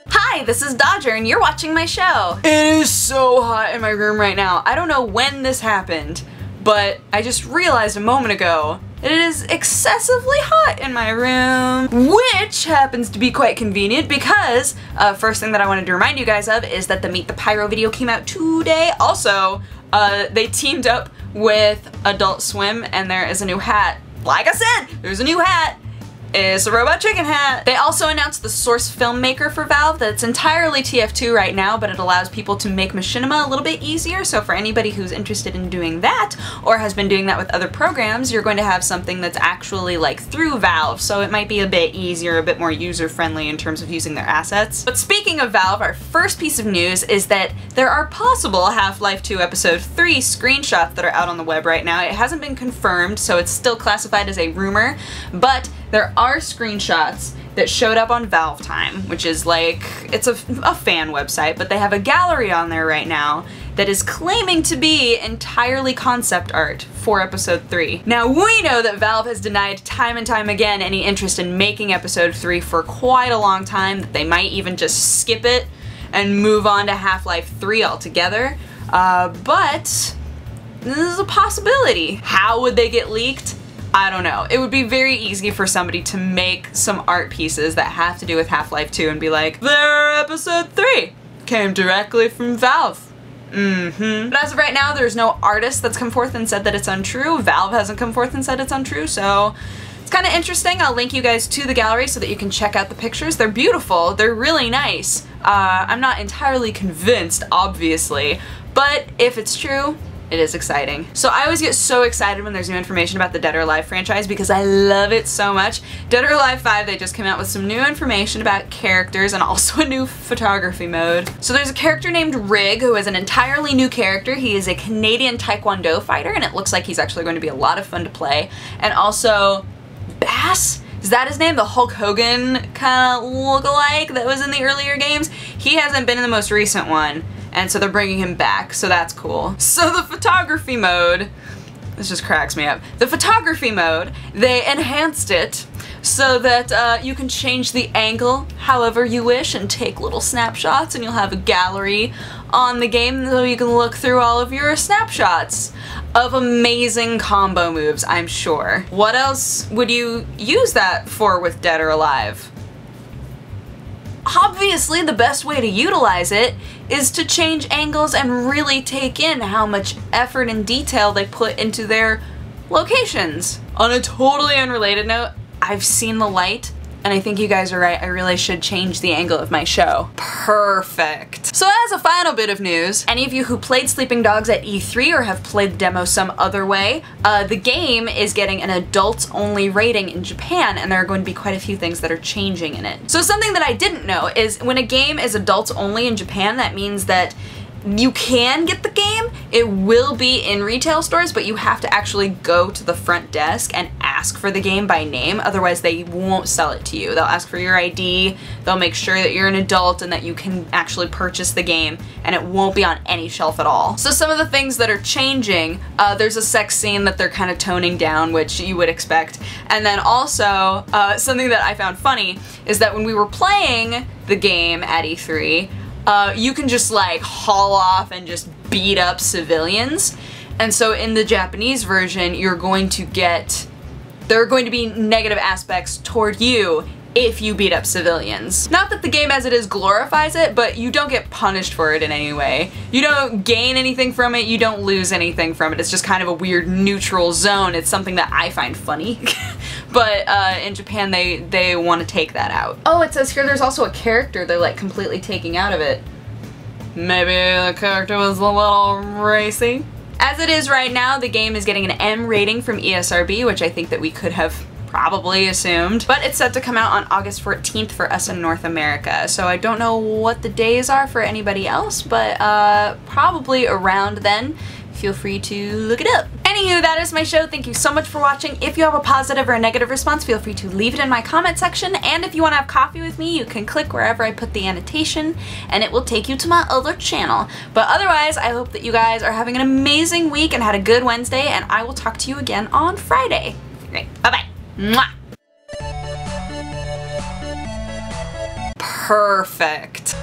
Hi, this is Dodger and you're watching my show. It is so hot in my room right now. I don't know when this happened, but I just realized a moment ago that it is excessively hot in my room, which happens to be quite convenient because first thing that I wanted to remind you guys of is that the Meet the Pyro video came out today. Also, they teamed up with Adult Swim and there is a new hat. Like I said, there's a new hat. It's a robot chicken hat. They also announced the source filmmaker for Valve that's entirely TF2 right now, but it allows people to make machinima a little bit easier. So for anybody who's interested in doing that or has been doing that with other programs, you're going to have something that's actually like through Valve. So it might be a bit easier, a bit more user-friendly in terms of using their assets. But speaking of Valve, our first piece of news is that there are possible Half-Life 2 Episode 3 screenshots that are out on the web right now. It hasn't been confirmed, so it's still classified as a rumor, but there are screenshots that showed up on Valve Time, which is like, it's a fan website, but they have a gallery on there right now that is claiming to be entirely concept art for Episode 3. Now, we know that Valve has denied time and time again any interest in making Episode 3 for quite a long time, that they might even just skip it and move on to Half-Life 3 altogether, but this is a possibility. How would they get leaked? I don't know. It would be very easy for somebody to make some art pieces that have to do with Half-Life 2 and be like, "Their Episode 3 came directly from Valve." But as of right now, there's no artist that's come forth and said that it's untrue. Valve hasn't come forth and said it's untrue, so it's kind of interesting. I'll link you guys to the gallery so that you can check out the pictures. They're beautiful. They're really nice. I'm not entirely convinced, obviously, but if it's true, it is exciting. So I always get so excited when there's new information about the Dead or Alive franchise because I love it so much. Dead or Alive 5, they just came out with some new information about characters and also a new photography mode. So there's a character named Rig who is an entirely new character. He is a Canadian Taekwondo fighter and it looks like he's actually going to be a lot of fun to play. And also Bass? Is that his name? The Hulk Hogan kind of look-alike that was in the earlier games? He hasn't been in the most recent one. And so they're bringing him back, so that's cool. So the photography mode, this just cracks me up. The photography mode, they enhanced it so that you can change the angle however you wish and take little snapshots, and you'll have a gallery on the game so you can look through all of your snapshots of amazing combo moves, I'm sure. What else would you use that for with Dead or Alive? Obviously, the best way to utilize it is to change angles and really take in how much effort and detail they put into their locations. On a totally unrelated note, I've seen the light, and I think you guys are right, I really should change the angle of my show. Perfect. So as a final bit of news, any of you who played Sleeping Dogs at E3 or have played the demo some other way, the game is getting an adults-only rating in Japan, and there are going to be quite a few things that are changing in it. So something that I didn't know is when a game is adults-only in Japan, that means that you can get the game, it will be in retail stores, but you have to actually go to the front desk and ask for the game by name, otherwise they won't sell it to you. They'll ask for your ID, they'll make sure that you're an adult and that you can actually purchase the game, and it won't be on any shelf at all. So some of the things that are changing, there's a sex scene that they're kind of toning down, which you would expect, and then also, something that I found funny is that when we were playing the game at E3, you can just like haul off and just beat up civilians. And so in the Japanese version, you're going to get, there are going to be negative aspects toward you if you beat up civilians. Not that the game as it is glorifies it, but you don't get punished for it in any way. You don't gain anything from it, you don't lose anything from it. It's just kind of a weird neutral zone. It's something that I find funny. But in Japan, they want to take that out. Oh, it says here there's also a character they're like completely taking out of it. Maybe the character was a little racy. As it is right now, the game is getting an M rating from ESRB, which I think that we could have probably assumed, but it's set to come out on August 14th for us in North America. So I don't know what the days are for anybody else, but probably around then. Feel free to look it up. Anywho, that is my show. Thank you so much for watching. If you have a positive or a negative response, feel free to leave it in my comment section. And if you want to have coffee with me, you can click wherever I put the annotation and it will take you to my other channel. But otherwise, I hope that you guys are having an amazing week and had a good Wednesday, and I will talk to you again on Friday. Great. Bye-bye. Mwah. perfect.